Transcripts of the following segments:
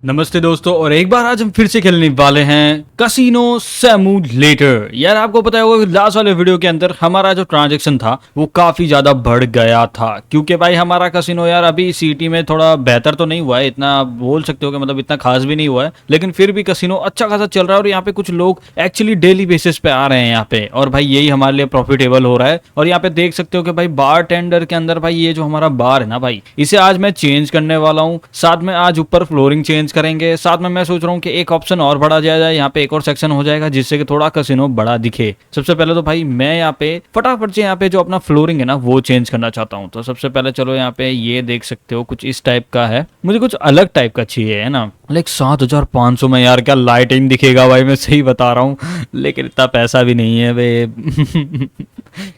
नमस्ते दोस्तों, और एक बार आज हम फिर से खेलने वाले हैं कसिनो सिमुलेटर। यार आपको पता होगा कि लास्ट वाले वीडियो के अंदर हमारा जो ट्रांजैक्शन था वो काफी ज्यादा बढ़ गया था, क्योंकि भाई हमारा कसिनो यार अभी सिटी में थोड़ा बेहतर तो नहीं हुआ है, इतना आप बोल सकते हो कि मतलब इतना खास भी नहीं हुआ है, लेकिन फिर भी कसिनो अच्छा खासा चल रहा है और यहाँ पे कुछ लोग एक्चुअली डेली बेसिस पे आ रहे हैं यहाँ पे, और भाई यही हमारे लिए प्रॉफिटेबल हो रहा है। और यहाँ पे देख सकते हो कि भाई बार टेंडर के अंदर भाई ये जो हमारा बार है ना भाई, इसे आज मैं चेंज करने वाला हूँ। साथ में आज ऊपर फ्लोरिंग चेंज करेंगे, साथ में मैं सोच रहा हूँ कि एक ऑप्शन और बढ़ा दिया जाए, यहाँ पे एक और सेक्शन हो जाएगा जिससे कि थोड़ा कसिनो बड़ा दिखे। सबसे पहले तो भाई मैं यहाँ पे फटाफट से यहाँ पे जो अपना फ्लोरिंग है ना वो चेंज करना चाहता हूँ। तो सबसे पहले चलो यहाँ पे ये देख सकते हो कुछ इस टाइप का है, मुझे कुछ अलग टाइप का चाहिए है ना। लाइक 7,500 में यार क्या लाइटिंग दिखेगा भाई, मैं सही बता रहा हूँ, लेकिन इतना पैसा भी नहीं है भाई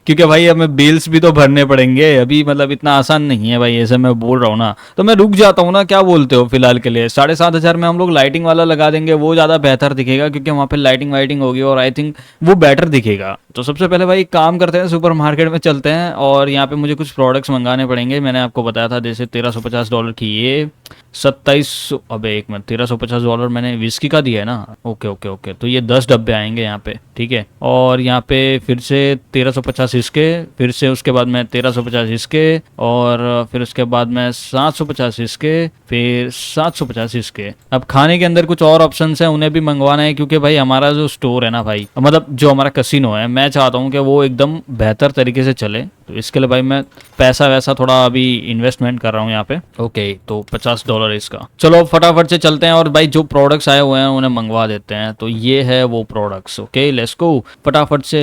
क्योंकि भाई हमें बिल्स भी तो भरने पड़ेंगे अभी, मतलब इतना आसान नहीं है भाई, ऐसे मैं बोल रहा हूँ ना। तो मैं रुक जाता हूँ ना, क्या बोलते हो फिलहाल के लिए 7,500 में हम लोग लाइटिंग वाला लगा देंगे, वो ज़्यादा बेहतर दिखेगा क्योंकि वहाँ पे लाइटिंग वाइटिंग होगी और आई थिंक वो बेटर दिखेगा। तो सबसे पहले भाई काम करते हैं, सुपर मार्केट में चलते हैं और यहाँ पे मुझे कुछ प्रोडक्ट्स मंगाने पड़ेंगे। मैंने आपको बताया था जैसे $1350 की ये 2700, अबे एक मिनट, $1350 मैंने विस्की का दिया है ना। ओके ओके ओके, तो ये 10 डब्बे आएंगे यहाँ पे, ठीक है। और यहाँ पे फिर से 1350 इसके, फिर से उसके बाद में 1350 इसके, और फिर उसके बाद में 750 इसके, फिर 750 इसके। अब खाने के अंदर कुछ और ऑप्शंस हैं, उन्हें भी मंगवाना है क्योंकि भाई हमारा जो स्टोर है ना भाई, मतलब जो हमारा कसिनो है, मैं चाहता हूँ कि वो एकदम बेहतर तरीके से चले। तो इसके लिए भाई मैं पैसा वैसा थोड़ा अभी इन्वेस्टमेंट कर रहा हूँ यहाँ पे। ओके, तो $50 इसका। चलो फटाफट से चलते हैं और भाई जो प्रोडक्ट्स आए हुए हैं उन्हें मंगवा देते हैं। तो ये है वो प्रोडक्ट्स। ओके लेट्स गो, फटाफट से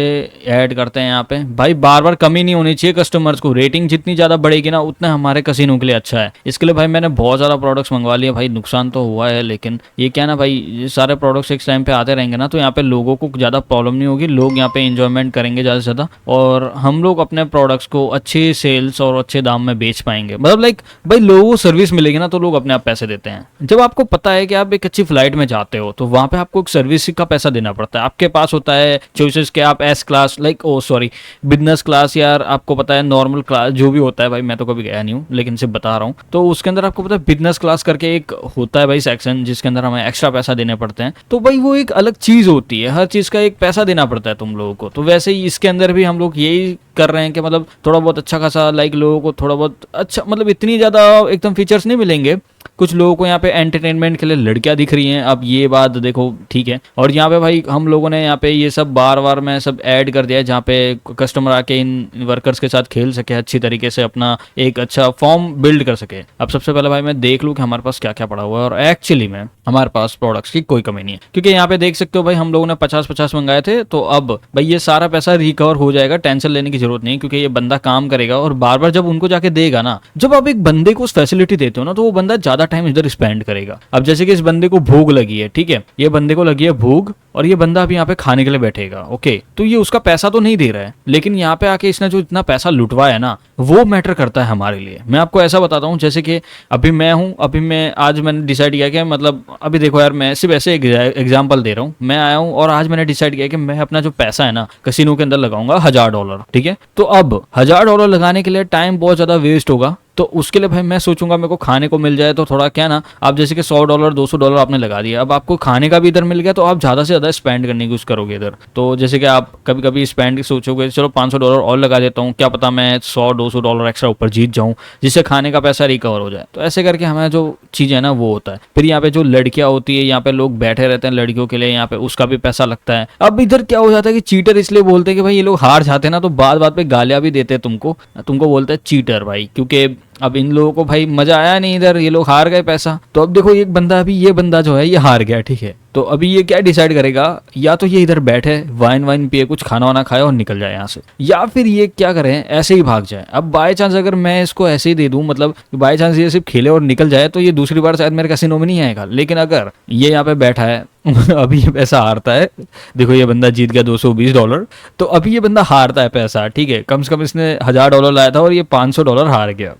ऐड करते हैं यहाँ पे। भाई बार बार कमी नहीं होनी चाहिए कस्टमर्स को, रेटिंग जितनी ज्यादा बढ़ेगी ना उतना हमारे कसिनो के लिए अच्छा है। इसके लिए भाई मैंने बहुत ज्यादा प्रोडक्ट्स मंगवा लिए। भाई नुकसान तो हुआ है, लेकिन ये क्या ना भाई, ये सारे प्रोडक्ट्स एक टाइम पे आते रहेंगे ना तो यहाँ पे लोगों को ज्यादा प्रॉब्लम नहीं होगी, लोग यहाँ पे इंजॉयमेंट करेंगे ज्यादा से ज्यादा, और हम लोग अपने प्रोडक्ट्स को अच्छी सेल्स और अच्छे दाम में बेच पाएंगे। मतलब लाइक भाई लोगों को सर्विस मिलेगी ना तो लोग अपने आप पैसे देते हैं। जब आपको पता है कि आप एक अच्छी फ्लाइट में जाते हो तो वहां पे आपको एक सर्विस का पैसा देना पड़ता है। आपके पास होता है चॉइसेस के आप S class, like oh sorry business class, यार आपको पता है नॉर्मल क्लास जो भी होता है, भाई मैं तो कभी गया नहीं हूँ लेकिन सिर्फ बता रहा हूँ। तो उसके अंदर आपको पता है बिजनेस क्लास करके एक होता है भाई सेक्शन, जिसके अंदर हमें एक्स्ट्रा पैसा देने पड़ते हैं। तो भाई वो एक अलग चीज होती है, हर चीज का एक पैसा देना पड़ता है तुम लोगों को। तो वैसे ही इसके अंदर भी हम लोग यही कर रहे हैं कि मतलब थोड़ा बहुत अच्छा खासा, लाइक लोगों को थोड़ा बहुत अच्छा, मतलब इतनी ज्यादा एकदम फीचर्स नहीं मिलेंगे। कुछ लोगों को यहाँ पे एंटरटेनमेंट के लिए लड़कियां दिख रही हैं, अब ये बात देखो ठीक है। और यहाँ पे भाई हम लोगों ने यहाँ पे ये सब बार बार में सब ऐड कर दिया है, जहाँ पे कस्टमर आके इन वर्कर्स के साथ खेल सके, अच्छी तरीके से अपना एक अच्छा फॉर्म बिल्ड कर सके। अब सबसे पहले भाई मैं देख लूँ कि हमारे पास क्या क्या पड़ा हुआ है, और एक्चुअली में हमारे पास प्रोडक्ट्स की कोई कमी नहीं है, क्योंकि यहाँ पे देख सकते हो भाई हम लोगों ने 50-50 मंगाए थे। तो अब भाई ये सारा पैसा रिकवर हो जाएगा, टेंशन लेने की जरूरत नहीं, क्योंकि ये बंदा काम करेगा और बार बार जब उनको जाके देगा ना, जब आप एक बंदे को फैसिलिटी देते हो ना तो वो बंदा ज्यादा टाइम इधर स्पेंड करेगा। अब जैसे कि इस बंदे को भूख लगी है, ठीक है, ये बंदे को लगी है भूख और ये बंदा अभी यहाँ पे खाने के लिए बैठेगा। ओके, तो ये उसका पैसा तो नहीं दे रहा है, लेकिन यहाँ पे आके इसने जो इतना पैसा लुटवाया है ना वो मैटर करता है हमारे लिए। मैं आपको ऐसा बताता हूँ, जैसे कि अभी मैं हूँ, अभी मैं आज मैंने डिसाइड किया कि मतलब अभी देखो यार, मैं सिर्फ ऐसे एग्जाम्पल दे रहा हूँ। मैं आया हूँ और आज मैंने डिसाइड किया कि मैं अपना जो पैसा है ना कसिनो के अंदर लगाऊंगा $1,000, ठीक है। तो अब $1,000 लगाने के लिए टाइम बहुत ज्यादा वेस्ट होगा, तो उसके लिए भाई मैं सोचूंगा मेरे को खाने को मिल जाए तो थोड़ा क्या ना, आप जैसे कि $100 $200 आपने लगा दिया, अब आपको खाने का भी इधर मिल गया तो आप ज्यादा से ज्यादा स्पेंड करने की कोशिश करोगे इधर। तो जैसे कि आप कभी कभी स्पेंड सोचोगे चलो $500 और लगा देता हूँ, क्या पता मैं $100-200 एक्स्ट्रा ऊपर जीत जाऊँ जिससे खाने का पैसा रिकवर हो जाए। तो ऐसे करके हमें जो चीज़ है ना वो होता है। फिर यहाँ पे जो लड़कियां होती है, यहाँ पे लोग बैठे रहते हैं लड़कियों के लिए, यहाँ पे उसका भी पैसा लगता है। अब इधर क्या हो जाता है कि चीटर इसलिए बोलते हैं कि भाई ये लोग हार जाते हैं ना तो बात बात पे गालियां भी देते हैं तुमको बोलते हैं चीटर भाई, क्योंकि अब इन लोगों को भाई मजा आया नहीं इधर, ये लोग हार गए पैसा। तो अब देखो एक बंदा, अभी ये बंदा जो है ये हार गया, ठीक है। तो अभी ये क्या डिसाइड करेगा, या तो ये इधर बैठे वाइन वाइन पिए, कुछ खाना वाना खाए और निकल जाए यहाँ से, या फिर ये क्या करें ऐसे ही भाग जाए। अब बाय चांस अगर मैं इसको ऐसे ही दे दूं, मतलब बाय चांस ये सिर्फ खेले और निकल जाए तो ये दूसरी बार शायद मेरे कसिनो में नहीं आएगा। लेकिन अगर ये यहाँ पे बैठा है अभी ये पैसा हारता है, देखो ये बंदा जीत गया $220, तो अभी ये बंदा हारता है पैसा, ठीक है। कम से कम इसने $1,000 लाया था और ये $500 हार गया।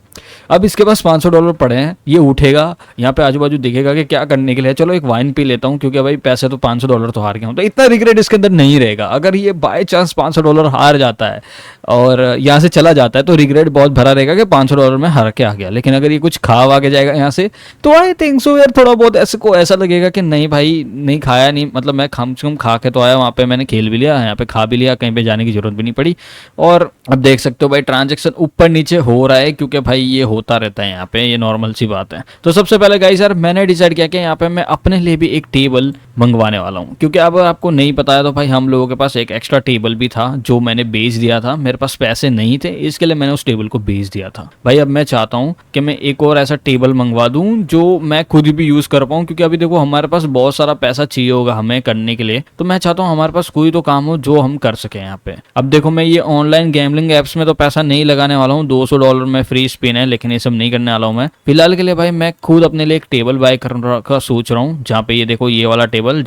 अब इसके पास $500 पड़े हैं, ये उठेगा यहाँ पे आजू बाजू देखेगा कि क्या करने के लिए है, चलो एक वाइन पी लेता हूँ क्योंकि भाई पैसे तो $500 तो हार गया हूँ, तो इतना रिग्रेट इसके अंदर नहीं रहेगा। अगर ये बाय चांस $500 हार जाता है और यहाँ से चला जाता है तो रिग्रेट बहुत भरा रहेगा कि $500 में हार के आ गया। लेकिन अगर ये कुछ खा वा के जाएगा यहाँ से तो आई थिंक सो यार थोड़ा बहुत ऐसे को ऐसा लगेगा कि नहीं भाई नहीं खाया, नहीं मतलब मैं कम से कम खा के तो आया, वहाँ पे मैंने खेल भी लिया, यहाँ पे खा भी लिया, कहीं पे जाने की जरूरत भी नहीं पड़ी। और अब देख सकते हो भाई ट्रांजेक्शन ऊपर नीचे हो रहा है क्योंकि भाई ये होता रहता है यहाँ पे, ये नॉर्मल सी बात है। तो सबसे पहले गाइस यार मैंने डिसाइड किया कि यहाँ पे मैं अपने लिए भी एक टेबल मंगवाने वाला हूँ, क्योंकि अब आपको नहीं पता है तो भाई हम लोगों के पास एक एक्स्ट्रा टेबल भी था जो मैंने बेच दिया था, मेरे पास पैसे नहीं थे इसके लिए मैंने उस टेबल को बेच दिया था। भाई अब मैं चाहता हूँ कि मैं एक और ऐसा टेबल मंगवा दूं जो मैं खुद भी यूज कर पाऊँ, क्योंकि अभी देखो हमारे पास बहुत सारा पैसा चाहिए होगा हमें करने के लिए, तो मैं चाहता हूँ हमारे पास कोई तो काम हो जो हम कर सके यहाँ पे। अब देखो मैं ये ऑनलाइन गैम्बलिंग एप्स में तो पैसा नहीं लगाने वाला हूँ, $200 में फ्री स्पिन है, लेकिन ये सब नहीं करने वाला हूँ मैं फिलहाल के लिए। भाई मैं खुद अपने लिए एक टेबल बाय करने का सोच रहा हूँ, जहाँ पे ये देखो ये वाला टेबल,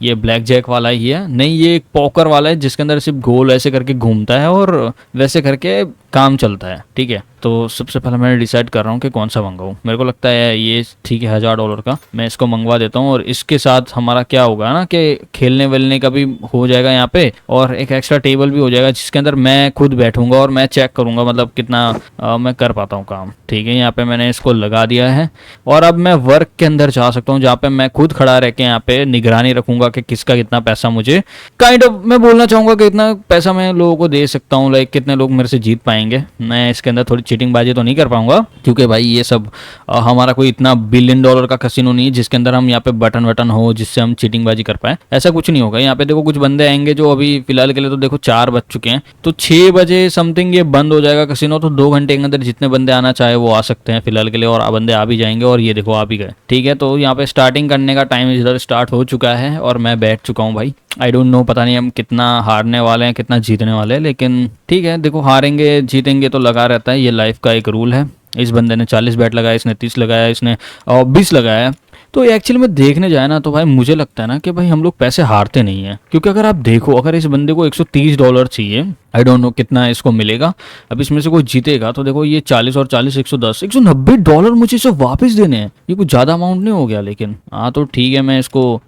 ये ब्लैक जैक वाला ही है, नहीं ये एक पॉकर वाला है जिसके अंदर सिर्फ गोल ऐसे करके घूमता है और वैसे करके काम चलता है, ठीक है। तो सबसे पहले मैं डिसाइड कर रहा हूँ कि कौन सा मंगाऊँ। मेरे को लगता है ये ठीक है $1000 का, मैं इसको मंगवा देता हूँ। और इसके साथ हमारा क्या होगा ना कि खेलने वेलने का भी हो जाएगा यहाँ पे, और एक एक्स्ट्रा टेबल भी हो जाएगा जिसके अंदर मैं खुद बैठूंगा और मैं चेक करूंगा मतलब कितना मैं कर पाता हूँ काम, ठीक है। यहाँ पे मैंने इसको लगा दिया है और अब मैं वर्क के अंदर जा सकता हूँ जहाँ पे मैं खुद खड़ा रह के यहाँ पे निगरानी रखूंगा कि किसका कितना पैसा मुझे काइंड ऑफ मैं बोलना चाहूंगा कि इतना पैसा मैं लोगों को दे सकता हूँ, लाइक कितने लोग मेरे से जीत पाएंगे। मैं इसके अंदर थोड़ी चीटिंग बाजी तो नहीं कर पाऊंगा क्योंकि भाई ये सब हमारा कोई इतना $1 बिलियन का कसिनो नहीं है जिसके अंदर हम यहाँ पे बटन वटन हो जिससे हम चीटिंग बाजी कर पाए, ऐसा कुछ नहीं होगा। यहाँ पे देखो कुछ बंदे आएंगे जो अभी फिलहाल के लिए तो देखो 4 बज चुके हैं, तो 6 बजे समथिंग ये बंद हो जाएगा कसिनो, तो 2 घंटे के अंदर जितने बंदे आना चाहे वो आ सकते हैं फिलहाल के लिए, और बंदे आ भी जाएंगे। और ये देखो आ भी गए, ठीक है। तो यहाँ पे स्टार्टिंग करने का टाइम इधर स्टार्ट हो चुका है और मैं बैठ चुका हूँ भाई। आई डोंट नो, पता नहीं हम कितना हारने वाले हैं कितना जीतने वाले हैं, लेकिन ठीक है देखो हारेंगे जीतेंगे तो लगा रहता है, ये लाइफ का एक रूल है। इस बंदे ने 40 बैट लगाया, इसने 30 लगाया, इसने 20 लगाया। तो एक्चुअली में देखने जाए ना तो भाई मुझे लगता है ना कि भाई हम लोग पैसे हारते नहीं है, क्योंकि अगर आप देखो अगर इस बंदे को $130 चाहिए, आई डोंट नो कितना इसको मिलेगा, अब इसमें से कोई जीतेगा तो देखो ये 40 और 40 $110 $190 मुझे इसे वापस देने हैं। ये कुछ ज्यादा अमाउंट नहीं हो गया, लेकिन हाँ तो ठीक है मैं इसको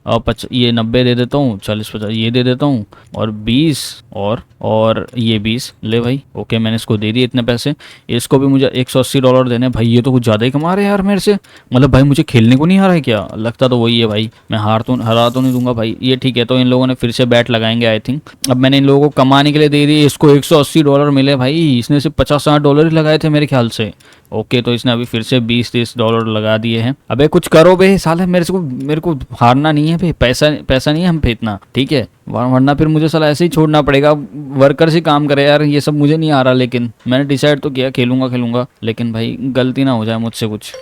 ये 90 दे देता हूँ, 40-50 ये दे देता हूँ और 20 और ये 20 ले भाई। ओके मैंने इसको दे दिए इतने पैसे, इसको भी मुझे $180 देने। भाई ये तो कुछ ज्यादा ही कमा रहे हैं यार मेरे से, मतलब भाई मुझे खेलने को नहीं आ रहा है क्या? लगता तो वही है भाई, मैं हरा तो नहीं दूंगा भाई। ये ठीक है, तो इन लोगों ने फिर से बैट लगाएंगे आई थिंक। अब मैंने इन लोगों को कमाने के लिए दे दी, इसको $180 मिले भाई, इसने सिर्फ $50-60 ही लगाए थे मेरे ख्याल से। ओके तो इसने अभी फिर से $20-30 लगा दिए हैं। अबे कुछ करो बे साले, मेरे को हारना नहीं है भाई, पैसा नहीं है हम पे इतना, ठीक है, वरना फिर मुझे साला ऐसे ही छोड़ना पड़ेगा। वर्कर से काम करे यार, ये सब मुझे नहीं आ रहा, लेकिन मैंने डिसाइड तो किया खेलूंगा, लेकिन भाई गलती ना हो जाए मुझसे कुछ।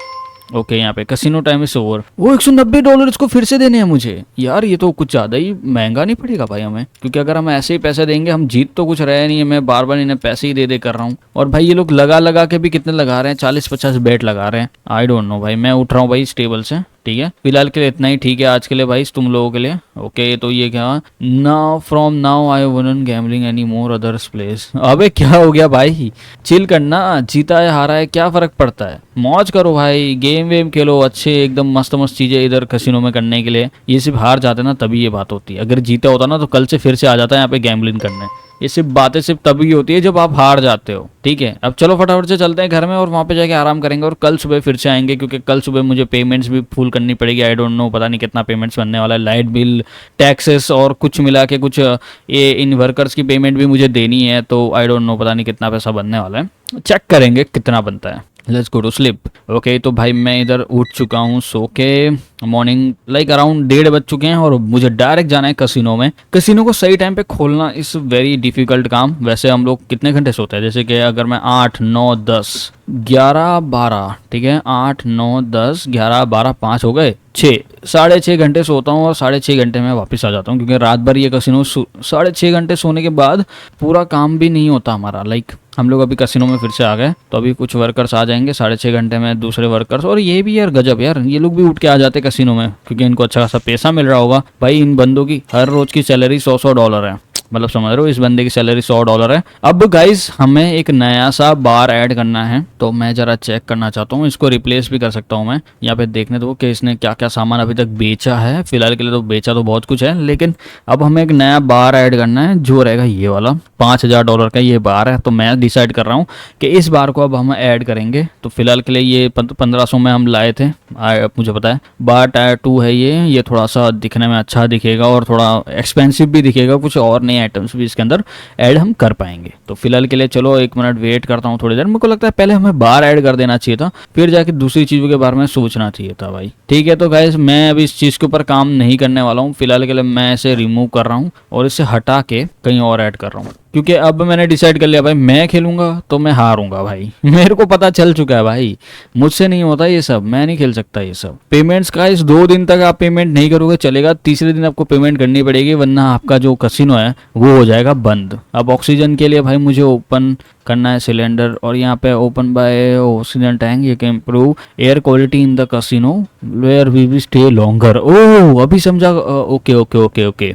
ओके यहाँ पे कसिनो टाइम इज ओवर। वो $190 इसको फिर से देने हैं मुझे यार, ये तो कुछ ज्यादा ही महंगा नहीं पड़ेगा भाई हमें? क्योंकि अगर हम ऐसे ही पैसे देंगे हम जीत तो कुछ रहे नहीं है, मैं बार बार इन्हें पैसे ही दे कर रहा हूँ। और भाई ये लोग लगा के भी कितने लगा रहे हैं, 40-50 बैट लगा रहे हैं। आई डोंट नो भाई, मैं उठ रहा हूँ भाई इस टेबल से, ठीक है फिलहाल के लिए इतना ही, ठीक है आज के लिए भाई तुम लोगों के लिए। ओके तो ये क्या, now from now I won't gambling any more others place. अबे क्या हो गया भाई, चिल करना, जीता है हारा है क्या फर्क पड़ता है, मौज करो भाई, गेम वेम खेलो अच्छे एकदम मस्त चीजें इधर कसिनो में करने के लिए। ये सिर्फ हार जाते ना तभी ये बात होती है, अगर जीता होता ना तो कल से फिर से आ जाता है यहाँ पे गैम्बलिंग करने। ये सिर्फ बातें सिर्फ तभी होती है जब आप हार जाते हो, ठीक है। अब चलो फटाफट से चलते हैं घर में और वहाँ पे जाके आराम करेंगे और कल सुबह फिर से आएंगे, क्योंकि कल सुबह मुझे पेमेंट्स भी फुल करनी पड़ेगी। आई डोंट नो, पता नहीं कितना पेमेंट्स बनने वाला है, लाइट बिल, टैक्सेस और कुछ मिला के कुछ ये इन वर्कर्स की पेमेंट भी मुझे देनी है, तो आई डोंट नो पता नहीं कितना पैसा बनने वाला है, चेक करेंगे कितना बनता है। Let's go to sleep. Okay तो भाई मैं इधर उठ चुका हूँ सो के, मॉर्निंग लाइक अराउंड 1:30 बज चुके हैं और मुझे डायरेक्ट जाना है कसिनो में। कसिनो को सही टाइम पे खोलना इज वेरी डिफिकल्ट काम। वैसे हम लोग कितने घंटे सोते हैं, जैसे कि अगर मैं 8, 9, 10, 11, 12, ठीक है 8, 9, 10, 11, 12, 5 हो गए, 6, 6.5 घंटे सोता हूँ और 6.5 घंटे में वापस आ जाता हूँ, क्योंकि रात भर ये कसिनो 6.5 घंटे सोने के बाद पूरा काम भी नहीं होता हमारा। लाइक हम लोग अभी कसिनो में फिर से आ गए, तो अभी कुछ वर्कर्स आ जाएंगे 6.5 घंटे में, दूसरे वर्कर्स। और ये भी यार गजब यार, ये लोग भी उठ के आ जाते कसिनो में क्योंकि इनको अच्छा खासा पैसा मिल रहा होगा। भाई इन बंदों की हर रोज की सैलरी $100 है, मतलब समझ रहे हो, इस बंदे की सैलरी $100 है। अब गाइस हमें एक नया सा बार ऐड करना है, तो मैं जरा चेक करना चाहता हूँ। इसको रिप्लेस भी कर सकता हूँ मैं, यहाँ पे देखने दो कि इसने क्या क्या सामान अभी तक बेचा है। फिलहाल के लिए तो बेचा तो बहुत कुछ है, लेकिन अब हमें एक नया बार ऐड करना है जो रहेगा ये वाला $5000 का ये बार है। तो मैं डिसाइड कर रहा हूँ कि इस बार को अब हम ऐड करेंगे। तो फिलहाल के लिए ये 1500 में हम लाए थे, मुझे पता है। बार टायर 2 है ये थोड़ा सा दिखने में अच्छा दिखेगा और थोड़ा एक्सपेंसिव भी दिखेगा, कुछ और नए आइटम्स भी इसके अंदर ऐड हम कर पाएंगे। तो फिलहाल के लिए चलो 1 मिनट वेट करता हूँ थोड़ी देर। मेरे को लगता है पहले हमें बार ऐड कर देना चाहिए था, फिर जाके दूसरी चीज़ों के बारे में सोचना चाहिए था भाई। ठीक है, तो गाइस मैं अभी इस चीज़ के ऊपर काम नहीं करने वाला हूँ। फिलहाल के लिए मैं इसे रिमूव कर रहा हूँ और इसे हटा के कहीं और ऐड कर रहा हूँ, क्योंकि अब मैंने डिसाइड कर लिया भाई, मैं खेलूंगा तो मैं हारूंगा भाई। मेरे को पता चल चुका है भाई, मुझसे नहीं होता ये सब, मैं नहीं खेल सकता ये सब। पेमेंट्स का इस 2 दिन तक आप पेमेंट नहीं करोगे चलेगा, तीसरे दिन आपको पेमेंट करनी पड़ेगी, वरना आपका जो कसिनो है वो हो जाएगा बंद। अब ऑक्सीजन के लिए भाई मुझे ओपन करना है सिलेंडर, और यहाँ पे ओपन बाय ऑक्सीजन टैंक, ये can improve air quality in the casino where we will stay longer. Oh अभी समझा, ओके ओके ओके ओके,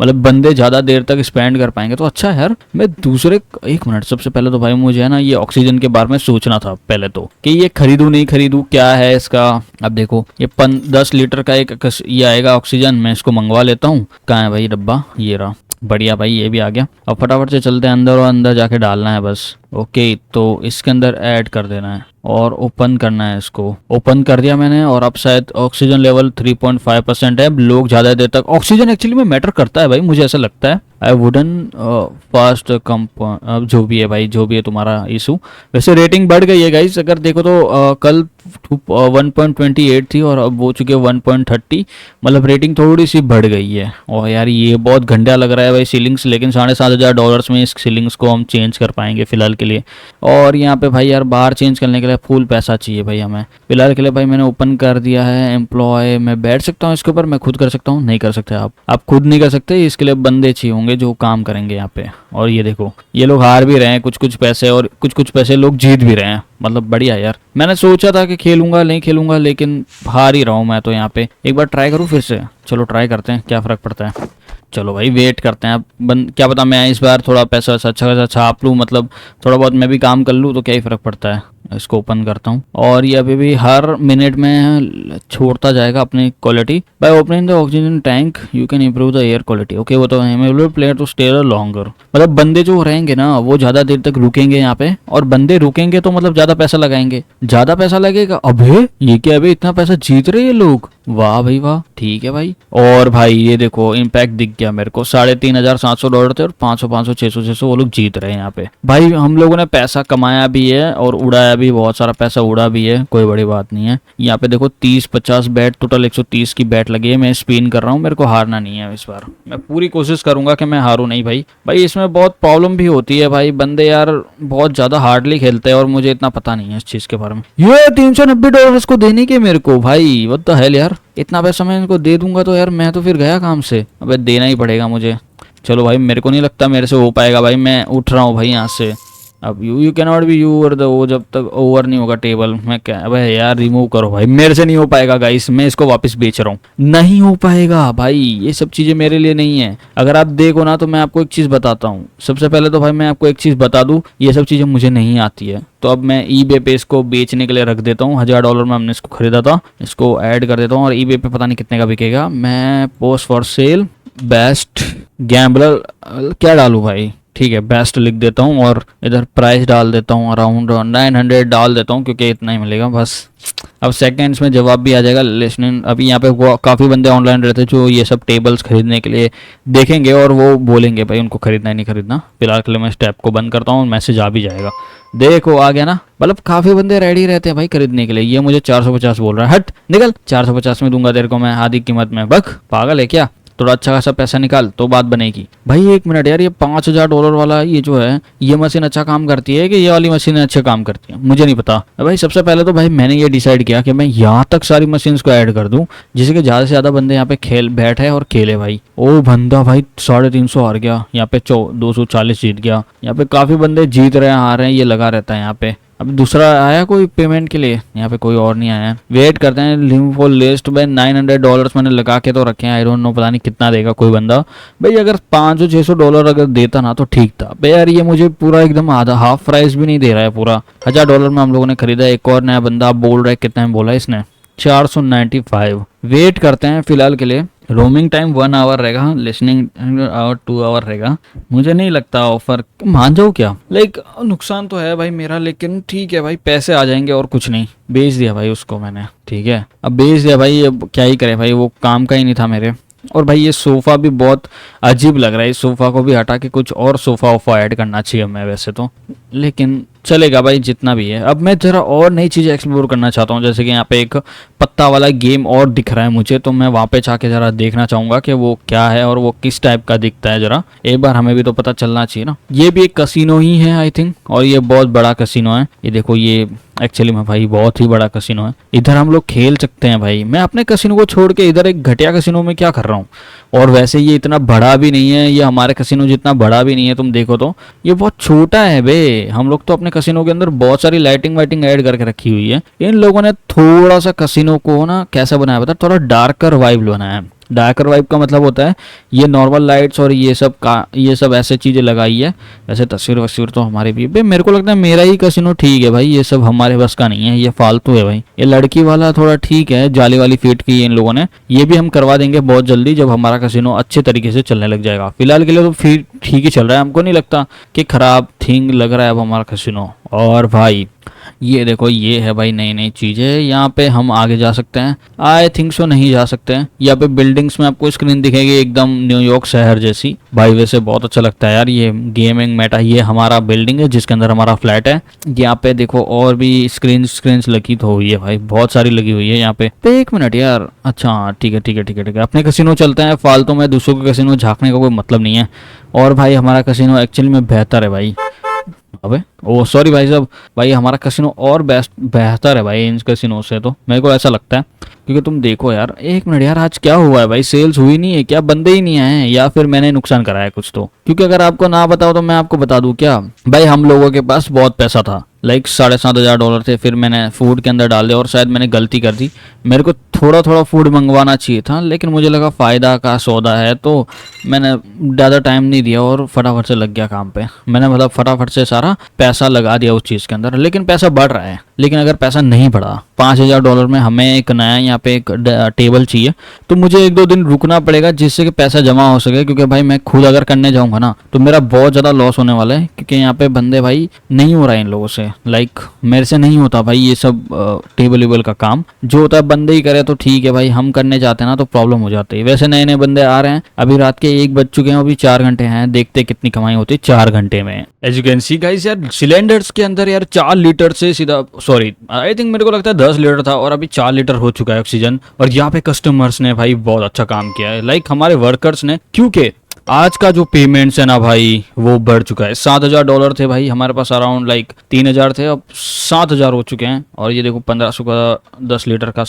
मतलब बंदे ज़्यादा देर तक स्पेंड कर पाएंगे, तो अच्छा है यार। मैं दूसरे 1 मिनट, सबसे पहले तो भाई मुझे है ना ये ऑक्सीजन के बारे में सोचना था पहले तो, कि ये खरीदूं नहीं खरीदूं, क्या है इसका। अब देखो ये 10 लीटर का एक ये आएगा ऑक्सीजन, मैं इसको मंगवा लेता हूँ। कहाँ है भाई डब्बा, ये रहा, बढ़िया भाई ये भी आ गया। अब फटाफट से चलते हैं अंदर, और अंदर जाके डालना है बस। ओके, तो इसके अंदर ऐड कर देना है और ओपन करना है। इसको ओपन कर दिया मैंने, और अब शायद ऑक्सीजन लेवल 3.5% है। लोग ज़्यादा देर तक, ऑक्सीजन एक्चुअली में मैटर करता है भाई, मुझे ऐसा लगता है। आई वुडन फास्ट अब जो भी है भाई, जो भी है तुम्हारा इशू। वैसे रेटिंग बढ़ गई है गाइस, अगर देखो तो कल 1.28 थी और अब हो चुकी है 1.30, मतलब रेटिंग थोड़ी सी बढ़ गई है। और यार ये बहुत घंटा लग रहा है भाई सीलिंग्स, लेकिन $7500 में इस सीलिंग्स को हम चेंज कर पाएंगे फिलहाल के लिए। और यहाँ पे भाई यार बाहर चेंज करने के लिए फुल पैसा चाहिए भाई हमें। फिलहाल के लिए भाई मैंने ओपन कर दिया है। एम्प्लॉय, मैं बैठ सकता हूँ इसके ऊपर, मैं खुद कर सकता हूँ, नहीं कर सकते आप खुद नहीं कर सकते, इसके लिए बंदे चाहिए होंगे जो काम करेंगे यहाँ पे। और ये देखो ये लोग हार भी रहे हैं कुछ कुछ पैसे, और कुछ कुछ पैसे लोग जीत भी रहे हैं, मतलब बढ़िया यार। मैंने सोचा था कि खेलूंगा नहीं खेलूंगा, लेकिन हार ही रहा हूँ मैं तो यहाँ पे। एक बार ट्राई करूँ फिर से, चलो ट्राई करते हैं क्या फ़र्क पड़ता है। चलो भाई वेट करते हैं अब, क्या पता मैं इस बार थोड़ा पैसा अच्छा खासा छाप लूँ, मतलब थोड़ा बहुत मैं भी काम कर लूँ, तो क्या ही फ़र्क पड़ता है। इसको ओपन करता हूँ, और ये अभी भी हर मिनट में छोड़ता जाएगा अपनी quality. By opening the oxygen tank you can improve the air quality. Okay, वो तो है प्लेयर टू स्टे लॉन्गर, मतलब बंदे जो रहेंगे ना वो ज़्यादा देर तक रुकेंगे यहाँ पे, और बंदे रुकेंगे तो मतलब ज़्यादा पैसा लगाएंगे, ज़्यादा पैसा लगेगा। अबे ये क्या, अभी इतना पैसा जीत रहे हैं लोग, वाह भाई वाह, ठीक है भाई। और भाई ये देखो इम्पैक्ट दिख गया मेरे को, $3700 थे और 500 500 600 600 वो लोग जीत रहे हैं यहाँ पे। भाई हम लोगों ने पैसा कमाया भी है और उड़ाया भी, बहुत सारा पैसा उड़ा भी है, कोई बड़ी बात नहीं है। यहाँ पे देखो 30-50 बैट, टोटल 130 की बैट लगी है। मैं स्पिन कर रहा हूँ, मेरे को हारना नहीं है इस बार, मैं पूरी कोशिश करूंगा कि मैं हारूं नहीं भाई। भाई इसमें बहुत प्रॉब्लम भी होती है भाई, बंदे यार बहुत ज्यादा हार्डली खेलते हैं और मुझे इतना पता नहीं है इस चीज के बारे में। ये $390 को देने के मेरे को, भाई व्हाट द हेल यार, इतना पैसा मैं इनको दे दूंगा तो यार मैं तो फिर गया काम से। अबे देना ही पड़ेगा मुझे। चलो भाई मेरे को नहीं लगता मेरे से हो पाएगा भाई, मैं उठ रहा हूँ भाई यहाँ से। अब you can not be you और द वो, जब तक ओवर नहीं होगा टेबल। मैं क्या, अबे यार रिमूव करो भाई, मेरे से नहीं हो पाएगा गाइस, मैं इसको वापस बेच रहा हूँ, नहीं हो पाएगा भाई, ये सब चीज़ें मेरे लिए नहीं है। अगर आप देखो ना तो मैं आपको एक चीज़ बताता हूँ। सबसे पहले तो भाई मैं आपको एक चीज़ बता दूँ, ये सब चीज़ें मुझे नहीं आती है, तो अब मैं ईबे पे इसको बेचने के लिए रख देता हूँ। $1000 में हमने इसको खरीदा था, इसको ऐड कर देता हूँ, और ईबे पे पता नहीं कितने का बिकेगा। मैं post for sale best gambler क्या डालूँ भाई, ठीक है बेस्ट लिख देता हूँ, और इधर प्राइस डाल देता हूँ अराउंड 900 डाल देता हूँ, क्योंकि इतना ही मिलेगा बस। अब सेकंड्स में जवाब भी आ जाएगा लिसनिंग। अभी यहाँ पे काफ़ी बंदे ऑनलाइन रहते हैं जो ये सब टेबल्स खरीदने के लिए देखेंगे और वो बोलेंगे भाई उनको खरीदना है नहीं खरीदना। फिलहाल के लिए मैं इस टैब को बंद करता हूँ, मैसेज आ भी जाएगा, देखो आ गया ना। मतलब काफ़ी बंदे रेडी रहते हैं भाई खरीदने के लिए। ये मुझे 450 बोल रहा है, हट निकल, 450 में दूंगा तेरे को मैं, आधी कीमत में, बक पागल है क्या, थोड़ा अच्छा खासा पैसा निकाल तो बात बनेगी भाई। 1 मिनट यार, ये $5000 वाला ये जो है ये मशीन अच्छा काम करती है कि ये वाली मशीन अच्छा काम करती है, मुझे नहीं पता भाई। सबसे पहले तो भाई मैंने ये डिसाइड किया कि मैं यहाँ तक सारी मशीन्स को ऐड कर दूं जिससे कि ज़्यादा से ज़्यादा बंदे यहाँ पे खेल बैठे और खेले भाई। ओ बंदा भाई 350 हार गया, यहाँ पे 240 जीत गया। यहाँ पे काफ़ी बंदे जीत रहे हैं हार रहे हैं, ये लगा रहता है यहाँ पे। अब दूसरा आया कोई पेमेंट के लिए? यहाँ पे कोई और नहीं आया। वेट करते हैं। लिंक फॉर लिस्ट भाई $900 मैंने लगा के तो रखे हैं। आई डोंट नो, पता नहीं कितना देगा कोई बंदा भाई। अगर $500-600 अगर देता ना तो ठीक था भाई। यार ये मुझे पूरा एकदम आधा हाफ प्राइस भी नहीं दे रहा है। पूरा $1000 में हम लोगों ने खरीदा। एक और नया बंदा बोल रहा है, कितना में बोला इसने? 495। वेट करते हैं फिलहाल के लिए। रोमिंग टाइम 1 आवर रहेगा, लिसनिंग आवर 2 आवर रहेगा। मुझे नहीं लगता ऑफर मान जाऊँ क्या। लाइक नुकसान तो है भाई मेरा, लेकिन ठीक है भाई, पैसे आ जाएंगे और कुछ नहीं। बेच दिया भाई उसको मैंने, ठीक है। अब बेच दिया भाई, अब क्या ही करे भाई, वो काम का ही नहीं था मेरे। और भाई ये सोफ़ा भी बहुत अजीब लग रहा है। इस सोफ़ा को भी हटा के कुछ और सोफ़ा वोफ़ा ऐड करना चाहिए मैं वैसे तो, लेकिन चलेगा भाई जितना भी है। अब मैं जरा और नई चीज़ें एक्सप्लोर करना चाहता हूँ। जैसे कि यहाँ पे एक पत्ता वाला गेम और दिख रहा है मुझे, तो मैं वहाँ पे जाके ज़रा देखना चाहूँगा कि वो क्या है और वो किस टाइप का दिखता है। ज़रा एक बार हमें भी तो पता चलना चाहिए ना। ये भी एक कसिनो ही है आई थिंक, और ये बहुत बड़ा कसिनो है। ये देखो, ये एक्चुअली में भाई बहुत ही बड़ा कसिनो है। इधर हम लोग खेल सकते हैं भाई। मैं अपने कसिनो को छोड़ के इधर एक घटिया कसिनो में क्या कर रहा हूँ। और वैसे ये इतना बड़ा भी नहीं है, ये हमारे कसिनो जितना बड़ा भी नहीं है। तुम देखो तो ये बहुत छोटा है बे। हम लोग तो अपने कसिनो के अंदर बहुत सारी लाइटिंग वाइटिंग ऐड करके रखी हुई है। इन लोगों ने थोड़ा सा कसिनो को ना कैसा बनाया पता, थोड़ा डार्कर वाइब बनाया है। डार्कर वाइब का मतलब होता है ये नॉर्मल लाइट्स और ये सब ऐसे चीज़ें लगाई है। वैसे तस्वीर वस्वीर तो हमारे भी बे, मेरे को लगता है मेरा ही कसिनो ठीक है भाई। ये सब हमारे बस का नहीं है, ये फालतू है भाई। ये लड़की वाला थोड़ा ठीक है, जाली वाली फिट की है इन लोगों ने। ये भी हम करवा देंगे बहुत जल्दी, जब हमारा कसिनो अच्छे तरीके से चलने लग जाएगा। फिलहाल के लिए तो फिर ठीक ही चल रहा है। हमको नहीं लगता कि खराब थिंग लग रहा है अब हमारा कसिनो। और भाई ये देखो, ये है भाई नई नई चीज़ें। यहाँ पे हम आगे जा सकते हैं? आई थिंक सो नहीं जा सकते हैं। यहाँ पे बिल्डिंग्स में आपको स्क्रीन दिखेगी एकदम न्यूयॉर्क शहर जैसी। भाई वैसे बहुत अच्छा लगता है यार ये गेमिंग मेटा। ये हमारा बिल्डिंग है जिसके अंदर हमारा फ्लैट है। यहाँ पे देखो और भी स्क्रीन लगी तो हुई है भाई, बहुत सारी लगी हुई है यहाँ पे। एक मिनट यार, अच्छा ठीक है ठीक है ठीक है ठीक है, अपने कसिनो चलते हैं। फालतू में दूसरों के कसिनो झांकने का कोई मतलब नहीं है। और भाई हमारा कसिनो एक्चुअली में बेहतर है भाई। अबे ओ सॉरी भाई साहब, भाई हमारा कसिनो और बेहतर है भाई इन कसिनो से, तो मेरे को ऐसा लगता है। क्योंकि तुम देखो यार, एक मिनट यार, आज क्या हुआ है भाई? सेल्स हुई नहीं है क्या? बंदे ही नहीं आए हैं, या फिर मैंने नुकसान कराया है कुछ तो? क्योंकि अगर आपको ना बताओ तो मैं आपको बता दूं क्या भाई, हम लोगों के पास बहुत पैसा था। लाइक $7,500 थे। फिर मैंने फूड के अंदर डाल दिया और शायद मैंने गलती कर दी। मेरे को थोड़ा थोड़ा फूड मंगवाना चाहिए था, लेकिन मुझे लगा फ़ायदा का सौदा है तो मैंने ज़्यादा टाइम नहीं दिया और फटाफट से लग गया काम पे। मैंने मतलब फटाफट से सारा पैसा लगा दिया उस चीज़ के अंदर। लेकिन पैसा बढ़ रहा है। लेकिन अगर पैसा नहीं बढ़ा, $5,000 में हमें एक नया यहाँ पे एक टेबल चाहिए, तो मुझे 1-2 दिन रुकना पड़ेगा जिससे कि पैसा जमा हो सके। क्योंकि भाई मैं खुद अगर करने जाऊँगा ना तो मेरा बहुत ज़्यादा लॉस होने वाला है। क्योंकि यहाँ पे बंदे भाई नहीं हो रहा है इन लोगों से। लाइक मेरे से नहीं होता भाई ये सब टेबल वेबल का काम। जो होता है बंदे ही करे तो ठीक है भाई, हम करने जाते हैं ना तो प्रॉब्लम हो जाती है। वैसे नए नए बंदे आ रहे हैं, अभी रात के 1 बज चुके हैं, अभी 4 घंटे हैं। देखते कितनी कमाई होती है 4 घंटे में। As you can see guys यार, सिलेंडर्स के अंदर यार 4 लीटर से सीधा, सॉरी आई थिंक मेरे को लगता है 10 लीटर था और अभी 4 लीटर हो चुका है ऑक्सीजन। और यहाँ पे कस्टमर्स ने भाई बहुत अच्छा काम किया है, लाइक हमारे वर्कर्स ने। क्योंकि आज का जो पेमेंट्स है ना भाई वो बढ़ चुका है। $7,000 थे भाई हमारे पास, अराउंड लाइक 3,000 थे, अब 7,000 हो चुके हैं। और ये देखो 1500 का 10 लीटर का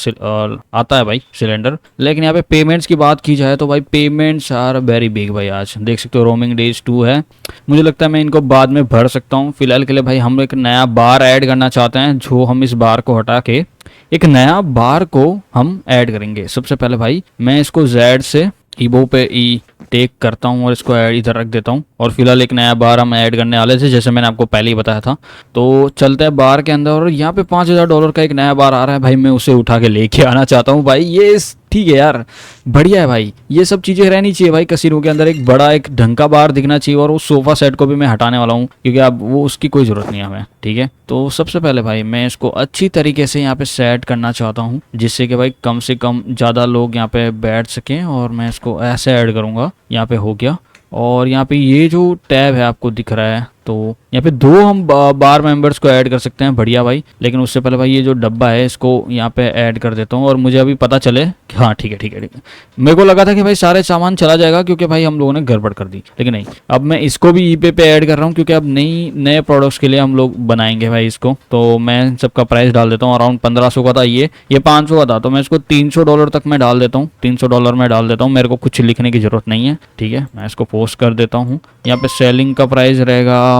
आता है भाई सिलेंडर। लेकिन यहाँ पे पेमेंट्स की बात की जाए तो भाई पेमेंट्स आर वेरी बिग भाई। आज देख सकते हो रोमिंग डेज 2 है। मुझे लगता है मैं इनको बाद में भर सकता हूँ। फिलहाल के लिए भाई हम एक नया बार ऐड करना चाहते हैं, जो हम इस बार को हटा के एक नया बार को हम ऐड करेंगे। सबसे पहले भाई मैं इसको Z से ईबो पे ई टेक करता हूँ और इसको ऐड इधर रख देता हूँ। और फिलहाल एक नया बार हम ऐड करने वाले थे, जैसे मैंने आपको पहले ही बताया था। तो चलते हैं बार के अंदर, और यहाँ पे $5,000 का एक नया बार आ रहा है भाई। मैं उसे उठा के लेके आना चाहता हूँ भाई। ये ठीक है यार, बढ़िया है भाई। ये सब चीज़ें रहनी चाहिए भाई कसिनो के अंदर। एक बड़ा एक ढंग का बार दिखना चाहिए। और उस सोफ़ा सेट को भी मैं हटाने वाला हूँ, क्योंकि अब वो उसकी कोई ज़रूरत नहीं है हमें, ठीक है। तो सबसे पहले भाई मैं इसको अच्छी तरीके से यहाँ पे सेट करना चाहता हूँ, जिससे कि भाई कम से कम ज़्यादा लोग यहाँ पे बैठ सकें। और मैं इसको ऐसे ऐड करूँगा, यहाँ पे हो गया। और यहाँ पे ये जो टैब है आपको दिख रहा है, तो यहाँ पे 2 हम बार मेंबर्स को ऐड कर सकते हैं, बढ़िया भाई। लेकिन उससे पहले भाई ये जो डब्बा है इसको यहाँ पे ऐड कर देता हूँ। और मुझे अभी पता चले कि हाँ ठीक है ठीक है ठीक है। मेरे को लगा था कि भाई सारे सामान चला जाएगा, क्योंकि भाई हम लोगों ने गड़बड़ कर दी, लेकिन नहीं। अब मैं इसको भी ईबे पे ऐड कर रहा हूँ, क्योंकि अब नए प्रोडक्ट्स के लिए हम लोग बनाएंगे भाई इसको। तो मैं सबका प्राइस डाल देता हूँ। अराउंड 1500 का था, ये 500 का था, तो मैं इसको $300 तक मैं डाल देता हूँ। $300 में डाल देता हूँ। मेरे को कुछ लिखने की जरूरत नहीं है, ठीक है। मैं इसको पोस्ट कर देता हूँ। यहाँ पे सेलिंग का प्राइस रहेगा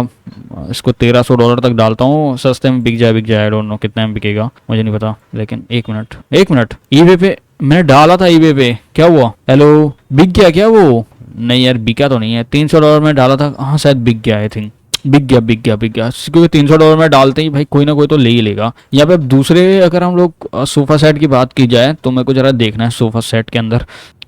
इसको $1300 तक डालता हूँ, सस्ते में बिक जाए। आई डोंट नो कितने में बिकेगा, मुझे नहीं पता, लेकिन एक मिनट ईबे पे मैंने डाला था, ईबे पे क्या हुआ? हेलो, बिक गया क्या वो? नहीं यार, बिका तो नहीं है। $300 में डाला था, हाँ शायद बिक गया, आई थिंक बिक गया क्योंकि $300 में डालते ही भाई कोई ना कोई तो ले ही लेगा। यहाँ पे अब दूसरे अगर हम लोग सोफा सेट की बात की जाए तो मेरे को जरा देखना है सोफा सेट के अंदर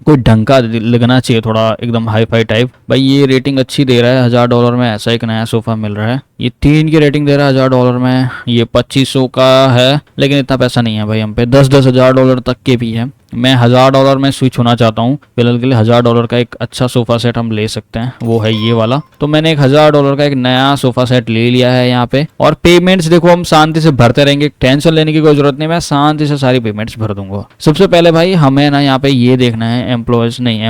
कोई ढंग का लगना चाहिए, थोड़ा एकदम हाई फाई टाइप। भाई ये रेटिंग अच्छी दे रहा है, $1000 में ऐसा एक नया सोफा मिल रहा है। ये 3 की रेटिंग दे रहा है $1000 में, ये 2500 का है, लेकिन इतना पैसा नहीं है भाई हम पे, 10-10 हजार डॉलर तक के भी है। मैं $1000 में स्विच होना चाहता हूँ फिलहाल के लिए। $1000 का एक अच्छा सोफा सेट हम ले सकते हैं, वो है ये वाला। तो मैंने एक $1000 का एक नया सोफा सेट ले लिया है यहाँ पे। और पेमेंट्स देखो हम शांति से भरते रहेंगे, टेंशन लेने की कोई जरूरत नहीं, मैं शांति से सारी पेमेंट्स भर दूंगा। सबसे पहले भाई हमें ना यहाँ पे ये देखना है, एम्प्लॉयज नहीं,